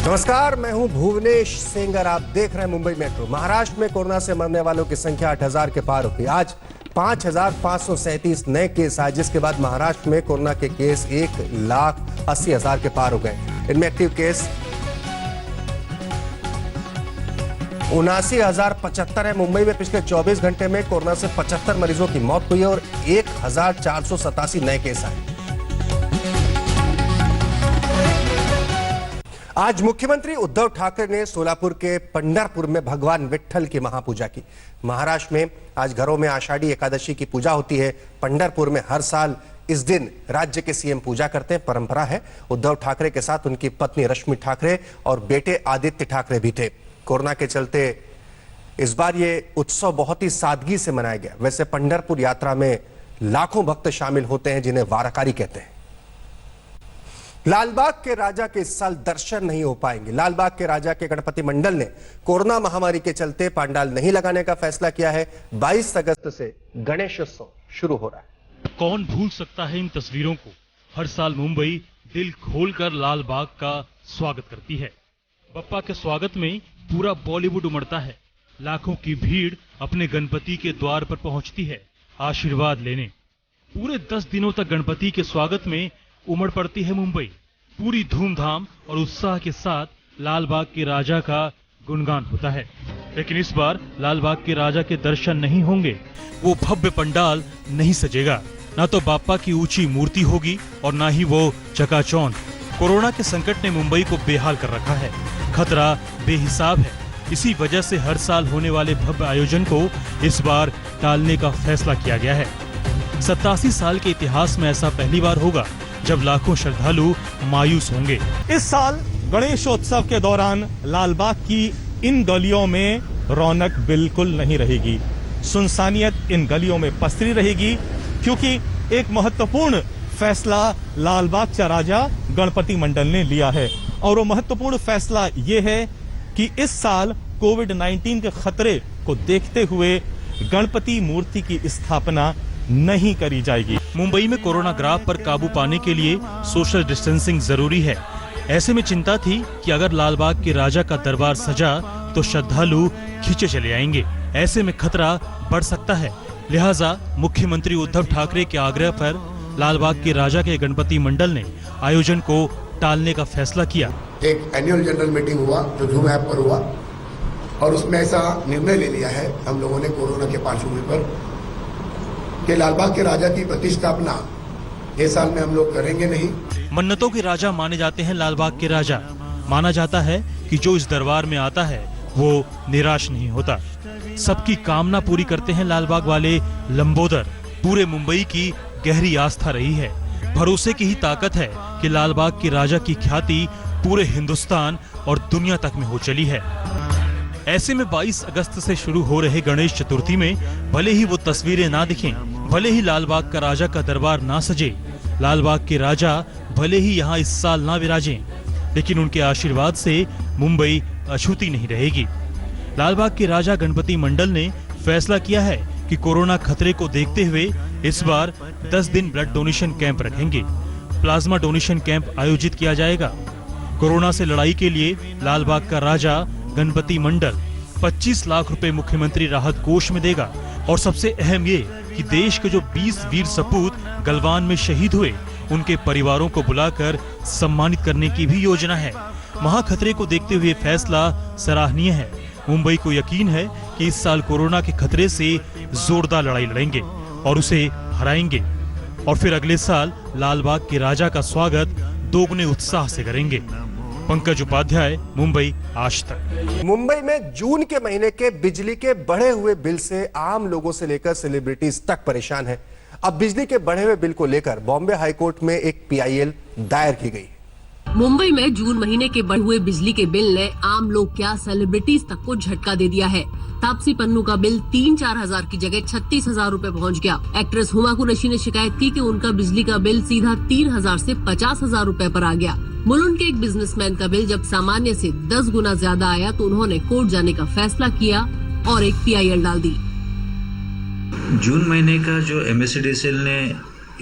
नमस्कार, मैं हूं भुवनेश सेंगर। आप देख रहे हैं मुंबई मेट्रो। महाराष्ट्र में कोरोना से मरने वालों की संख्या 8,000 के पार हो गई। आज 5,537 नए केस आए, जिसके बाद महाराष्ट्र में कोरोना के केस 1,80,000 के पार हो गए। इनमें एक्टिव केस 79,075 है। मुंबई में पिछले 24 घंटे में कोरोना से 75 मरीजों की मौत हुई और 1,487 नए केस आए। आज मुख्यमंत्री उद्धव ठाकरे ने सोलापुर के पंढरपुर में भगवान विट्ठल की महापूजा की। महाराष्ट्र में आज घरों में आषाढ़ी एकादशी की पूजा होती है। पंढरपुर में हर साल इस दिन राज्य के सीएम पूजा करते हैं, परंपरा है। उद्धव ठाकरे के साथ उनकी पत्नी रश्मि ठाकरे और बेटे आदित्य ठाकरे भी थे। कोरोना के चलते इस बार ये उत्सव बहुत ही सादगी से मनाया गया। वैसे पंढरपुर यात्रा में लाखों भक्त शामिल होते हैं, जिन्हें वारकारी कहते हैं। लालबाग के राजा के इस साल दर्शन नहीं हो पाएंगे। लालबाग के राजा के गणपति मंडल ने कोरोना महामारी के चलते पंडाल नहीं लगाने का फैसला किया है। 22 अगस्त से गणेशोत्सव शुरू हो रहा है। कौन भूल सकता है इन तस्वीरों को। हर साल मुंबई दिल खोलकर लालबाग का स्वागत करती है। बप्पा के स्वागत में पूरा बॉलीवुड उमड़ता है। लाखों की भीड़ अपने गणपति के द्वार पर पहुंचती है आशीर्वाद लेने। पूरे 10 दिनों तक गणपति के स्वागत में उमड़ पड़ती है मुंबई। पूरी धूमधाम और उत्साह के साथ लालबाग के राजा का गुणगान होता है। लेकिन इस बार लालबाग के राजा के दर्शन नहीं होंगे। वो भव्य पंडाल नहीं सजेगा, ना तो बाप्पा की ऊंची मूर्ति होगी और ना ही वो चकाचौंध। कोरोना के संकट ने मुंबई को बेहाल कर रखा है। खतरा बेहिसाब है। इसी वजह से हर साल होने वाले भव्य आयोजन को इस बार टालने का फैसला किया गया है। 87 साल के इतिहास में ऐसा पहली बार होगा जब लाखों श्रद्धालु मायूस होंगे। इस साल गणेशोत्सव के दौरान लालबाग की इन गलियों में रौनक बिल्कुल नहीं रहेगी। सुनसानियत इन गलियों में पसरी रहेगी, क्योंकि एक महत्वपूर्ण फैसला लालबाग का राजा गणपति मंडल ने लिया है। और वो महत्वपूर्ण फैसला ये है कि इस साल कोविड-19 के खतरे को देखते हुए गणपति मूर्ति की स्थापना नहीं करी जाएगी। मुंबई में कोरोना ग्राफ पर काबू पाने के लिए सोशल डिस्टेंसिंग जरूरी है। ऐसे में चिंता थी कि अगर लालबाग के राजा का दरबार सजा तो श्रद्धालु खींचे चले आएंगे। ऐसे में खतरा बढ़ सकता है। लिहाजा मुख्यमंत्री उद्धव ठाकरे के आग्रह पर लालबाग के राजा के गणपति मंडल ने आयोजन को टालने का फैसला किया। एक एनुअल जनरल मीटिंग हुआ जो जूम ऐप पर हुआ और उसमें ऐसा निर्णय ले लिया है हम लोगों ने कोरोना के पार्श्वभूमि पर कि लालबाग के राजा की प्रतिष्ठापना इस साल में हम लोग करेंगे नहीं। मन्नतों के राजा माने जाते हैं लालबाग के राजा। माना जाता है कि जो इस दरबार में आता है वो निराश नहीं होता। सबकी कामना पूरी करते हैं लालबाग वाले लंबोदर। पूरे मुंबई की गहरी आस्था रही है। भरोसे की ही ताकत है कि लालबाग के राजा की ख्याति पूरे हिंदुस्तान और दुनिया तक में हो चली है। ऐसे में 22 अगस्त से शुरू हो रहे गणेश चतुर्थी में भले ही वो तस्वीरें ना दिखें, भले ही लालबाग का राजा का दरबार ना सजे, लालबाग के राजा भले ही यहाँ इस साल ना विराजें, लेकिन उनके आशीर्वाद से मुंबई अछूती नहीं रहेगी। लालबाग के राजा गणपति मंडल ने फैसला किया है कि कोरोना खतरे को देखते हुए इस बार 10 दिन ब्लड डोनेशन कैंप रखेंगे। प्लाज्मा डोनेशन कैंप आयोजित किया जाएगा। कोरोना से लड़ाई के लिए लालबाग का राजा गणपति मंडल 25 लाख रुपए मुख्यमंत्री राहत कोष में देगा। और सबसे अहम ये कि देश के जो 20 वीर सपूत गलवान में शहीद हुए, उनके परिवारों को बुलाकर सम्मानित करने की भी योजना है। महाखतरे को देखते हुए फैसला सराहनीय है। मुंबई को यकीन है कि इस साल कोरोना के खतरे से जोरदार लड़ाई लड़ेंगे और उसे हराएंगे, और फिर अगले साल लालबाग के राजा का स्वागत दोगुने उत्साह से करेंगे। पंकज उपाध्याय, मुंबई आज तक। मुंबई में जून के महीने के बिजली के बढ़े हुए बिल से आम लोगों से लेकर सेलिब्रिटीज तक परेशान है। अब बिजली के बढ़े हुए बिल को लेकर बॉम्बे हाईकोर्ट में एक PIL दायर की गई। मुंबई में जून महीने के बढ़े हुए बिजली के बिल ने आम लोग क्या सेलिब्रिटीज तक को झटका दे दिया है। तापसी पन्नू का बिल 3-4 हजार की जगह 36,000 रूपए पहुँच गया। एक्ट्रेस हुमा कुरैशी ने शिकायत की कि उनका बिजली का बिल सीधा 3,000 से 50,000 रूपए पर आ गया। मुलुंड के एक बिजनेसमैन का बिल जब सामान्य से 10 गुना ज्यादा आया तो उन्होंने कोर्ट जाने का फैसला किया और एक PIL डाल दी। जून महीने का जो MSEDCL ने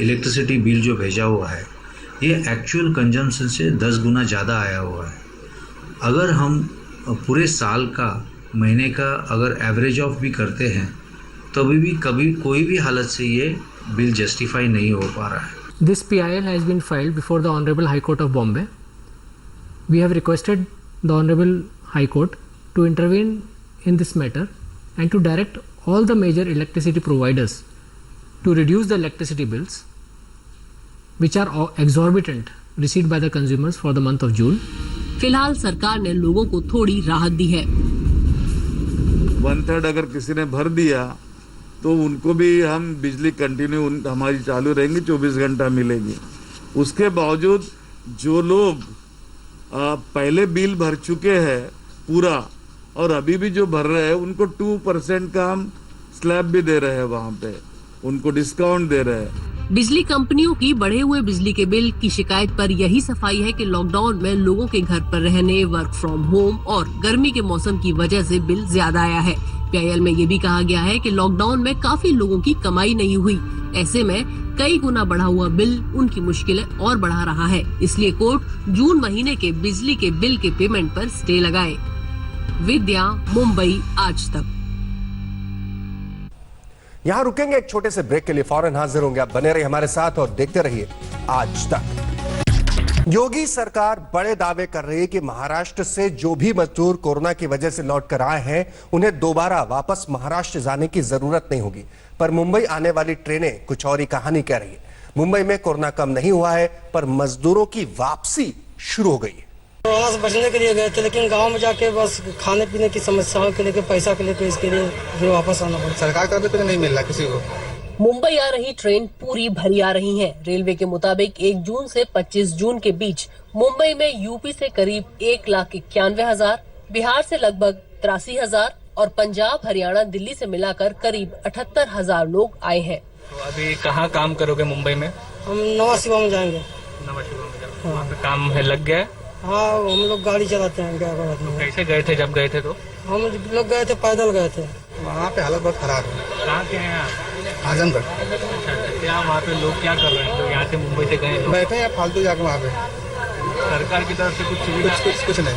इलेक्ट्रिसिटी बिल जो भेजा हुआ है, ये एक्चुअल कंजम्पशन से 10 गुना ज़्यादा आया हुआ है। अगर हम पूरे साल का महीने का अगर एवरेज ऑफ भी करते हैं तभी भी कभी कोई भी हालत से ये बिल जस्टिफाई नहीं हो पा रहा है। This PIL has been filed before the Honorable High Court of Bombay. We have requested the Honorable High Court to intervene in this matter and to direct all the major electricity providers to reduce the electricity bills which are exorbitant received by the consumers for the month of June. फिलहाल सरकार ने लोगों को थोड़ी राहत दी है। 1/3 अगर किसी ने भर दिया तो उनको भी हम बिजली कंटिन्यू हमारी चालू रहेंगी, 24 घंटा मिलेगी। उसके बावजूद जो लोग पहले बिल भर चुके हैं पूरा और अभी भी जो भर रहे हैं उनको 2% का हम स्लैब भी दे रहे हैं, वहाँ पे उनको डिस्काउंट दे रहे हैं। बिजली कंपनियों की बढ़े हुए बिजली के बिल की शिकायत पर यही सफाई है कि लॉकडाउन में लोगों के घर पर रहने, वर्क फ्रॉम होम और गर्मी के मौसम की वजह से बिल ज्यादा आया है। PIL में ये भी कहा गया है कि लॉकडाउन में काफी लोगों की कमाई नहीं हुई, ऐसे में कई गुना बढ़ा हुआ बिल उनकी मुश्किलें और बढ़ा रहा है। इसलिए कोर्ट जून महीने के बिजली के बिल के पेमेंट पर स्टे लगाए। विद्या, मुंबई, आज तक। यहां रुकेंगे एक छोटे से ब्रेक के लिए, फौरन हाजिर होंगे। आप बने रहिए हमारे साथ और देखते रहिए आज तक। योगी सरकार बड़े दावे कर रही है कि महाराष्ट्र से जो भी मजदूर कोरोना की वजह से लौट कर आए हैं उन्हें दोबारा वापस महाराष्ट्र जाने की जरूरत नहीं होगी, पर मुंबई आने वाली ट्रेनें कुछ और ही कहानी कह रही है। मुंबई में कोरोना कम नहीं हुआ है, पर मजदूरों की वापसी शुरू हो गई है। कोरोना से बचने के लिए गए थे, लेकिन गांव में जाके बस खाने पीने की समस्याओं के लेकर, पैसा के लेकर, इसके लिए फिर वापस आना पड़ा। सरकार का भी नहीं मिल रहा किसी को। मुंबई आ रही ट्रेन पूरी भरी आ रही हैं। रेलवे के मुताबिक 1 जून से 25 जून के बीच मुंबई में यूपी से करीब 1,91,000, बिहार से लगभग 83,000 और पंजाब, हरियाणा, दिल्ली से मिलाकर करीब 78,000 लोग आए हैं। तो अभी कहाँ काम करोगे मुंबई में? हम नवा शिवा में जाएंगे। नवा शिवा में जाओगे? वहाँ पे काम है, लग गया? हाँ, हम लोग गाड़ी चलाते हैं। क्या बात नहीं। कैसे गए थे? जब गए थे तो हम लोग गए थे, पैदल गए थे। वहाँ पे हालत बहुत खराब है। कहाँ के हैं आप? आजमगढ़। क्या वहाँ पे लोग क्या कर रहे हैं? तो यहाँ से मुंबई से गए बैठे हैं फालतू जाके वहाँ पे। सरकार की तरफ से कुछ सुविधा? कुछ नहीं।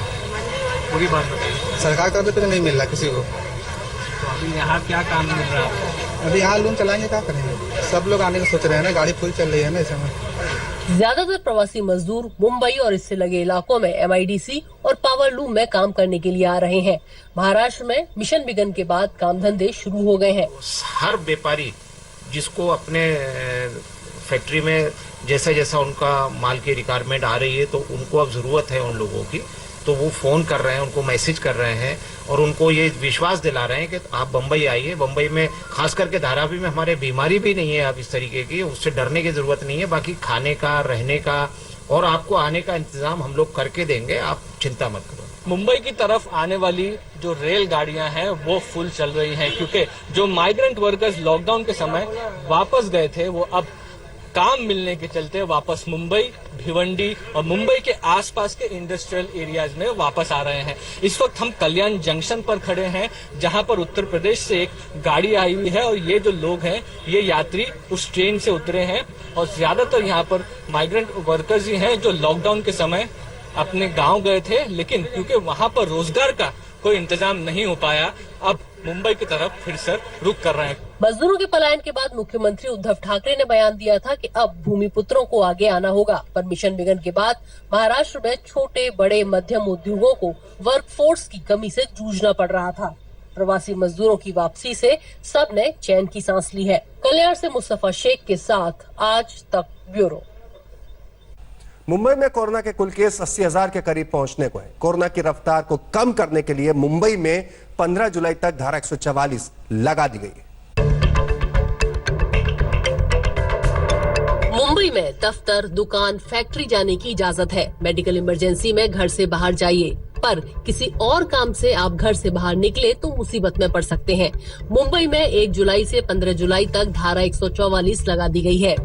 पूरी बात बताइए। सरकार का भी नहीं मिल रहा किसी को। तो अभी यहाँ क्या काम मिल रहा है? अभी यहाँ लूम चलाएंगे, क्या करेंगे? सब लोग आने का सोच रहे हैं ना, गाड़ी फुल चल रही है ना इस समय। ज्यादातर प्रवासी मजदूर मुंबई और इससे लगे इलाकों में MIDC और पावर लूम में काम करने के लिए आ रहे हैं। महाराष्ट्र में मिशन बिगन के बाद काम धंधे शुरू हो गए हैं। हर व्यापारी जिसको अपने फैक्ट्री में जैसा जैसा उनका माल की रिक्वायरमेंट आ रही है तो उनको अब जरूरत है उन लोगों की, तो वो फोन कर रहे हैं, उनको मैसेज कर रहे हैं और उनको ये विश्वास दिला रहे हैं कि आप बम्बई आइए। बम्बई में खास करके धारावी में हमारे बीमारी भी नहीं है अब इस तरीके की, उससे डरने की जरूरत नहीं है। बाकी खाने का, रहने का और आपको आने का इंतजाम हम लोग करके देंगे, आप चिंता मत करो। मुंबई की तरफ आने वाली जो रेल गाड़ियां हैं वो फुल चल रही हैं, क्योंकि जो माइग्रेंट वर्कर्स लॉकडाउन के समय वापस गए थे वो अब काम मिलने के चलते वापस मुंबई, भिवंडी और मुंबई के आसपास के इंडस्ट्रियल एरियाज में वापस आ रहे हैं। इस वक्त हम कल्याण जंक्शन पर खड़े हैं, जहां पर उत्तर प्रदेश से एक गाड़ी आई हुई है और ये जो लोग हैं ये यात्री उस ट्रेन से उतरे हैं और ज्यादातर यहाँ पर माइग्रेंट वर्कर्स ही हैं जो लॉकडाउन के समय अपने गांव गए थे, लेकिन क्योंकि वहां पर रोजगार का कोई इंतजाम नहीं हो पाया, अब मुंबई की तरफ फिर से रुख कर रहे हैं। मजदूरों के पलायन के बाद मुख्यमंत्री उद्धव ठाकरे ने बयान दिया था कि अब भूमिपुत्रों को आगे आना होगा, पर मिशन बिगन के बाद महाराष्ट्र में छोटे, बड़े, मध्यम उद्योगों को वर्कफोर्स की कमी से जूझना पड़ रहा था। प्रवासी मजदूरों की वापसी से सबने चैन की सांस ली है। कल्याण से मुस्तफा शेख के साथ आज तक ब्यूरो। मुंबई में कोरोना के कुल केस 80,000 के करीब पहुंचने को है। कोरोना की रफ्तार को कम करने के लिए मुंबई में 15 जुलाई तक धारा 144 लगा दी गई है। मुंबई में दफ्तर, दुकान, फैक्ट्री जाने की इजाजत है। मेडिकल इमरजेंसी में घर से बाहर जाइए, पर किसी और काम से आप घर से बाहर निकले तो मुसीबत में पड़ सकते हैं। मुंबई में 1 जुलाई से 15 जुलाई तक धारा 144 लगा दी गई है,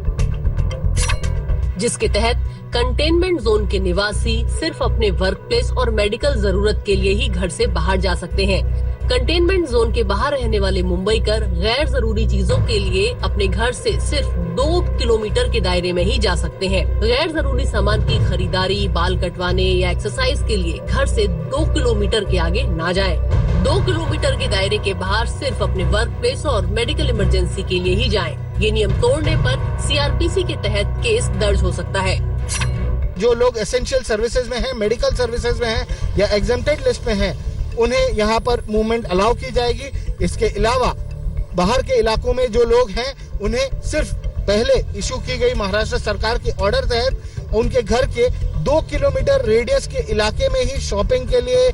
जिसके तहत कंटेनमेंट जोन के निवासी सिर्फ अपने वर्क प्लेस और मेडिकल जरूरत के लिए ही घर से बाहर जा सकते हैं। कंटेनमेंट जोन के बाहर रहने वाले मुंबईकर गैर जरूरी चीजों के लिए अपने घर से सिर्फ 2 किलोमीटर के दायरे में ही जा सकते हैं। गैर जरूरी सामान की खरीदारी, बाल कटवाने या एक्सरसाइज के लिए घर से 2 किलोमीटर के आगे ना जाएं। 2 किलोमीटर के दायरे के बाहर सिर्फ अपने वर्क प्लेस और मेडिकल इमरजेंसी के लिए ही जाएं। ये नियम तोड़ने पर सीआरपीसी के तहत केस दर्ज हो सकता है। जो लोग एसेंशियल सर्विसेज में हैं, मेडिकल सर्विसेज में हैं या एग्जेम्प्टेड लिस्ट में हैं, उन्हें यहाँ पर मूवमेंट अलाउ की जाएगी। इसके अलावा बाहर के इलाकों में जो लोग हैं उन्हें सिर्फ पहले इशू की गई महाराष्ट्र सरकार के ऑर्डर तहत उनके घर के 2 किलोमीटर रेडियस के इलाके में ही शॉपिंग के लिए,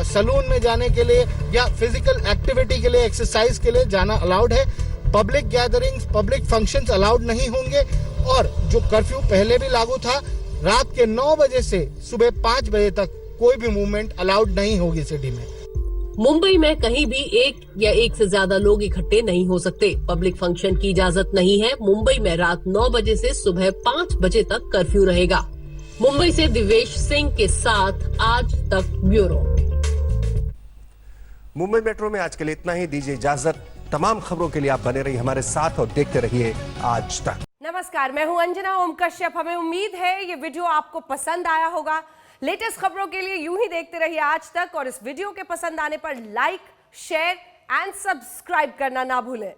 सलून में जाने के लिए या फिजिकल एक्टिविटी के लिए, एक्सरसाइज के लिए जाना अलाउड है। Public gatherings, public functions allowed नहीं होंगे। और जो कर्फ्यू पहले भी लागू था, रात के 9 बजे से सुबह 5 बजे तक कोई भी मूवमेंट अलाउड नहीं होगी सिटी में। मुंबई में कहीं भी एक या एक से ज्यादा लोग इकट्ठे नहीं हो सकते। पब्लिक फंक्शन की इजाजत नहीं है। मुंबई में रात 9 बजे से सुबह 5 बजे तक कर्फ्यू रहेगा। मुंबई से दिवेश सिंह के साथ आज तक ब्यूरो। मुंबई मेट्रो में आज के लिए इतना ही। दीजिए इजाजत। तमाम खबरों के लिए आप बने रहिए हमारे साथ और देखते रहिए आज तक। नमस्कार, मैं हूं अंजना ओम कश्यप। हमें उम्मीद है ये वीडियो आपको पसंद आया होगा। लेटेस्ट खबरों के लिए यूं ही देखते रहिए आज तक और इस वीडियो के पसंद आने पर लाइक, शेयर एंड सब्सक्राइब करना ना भूलें।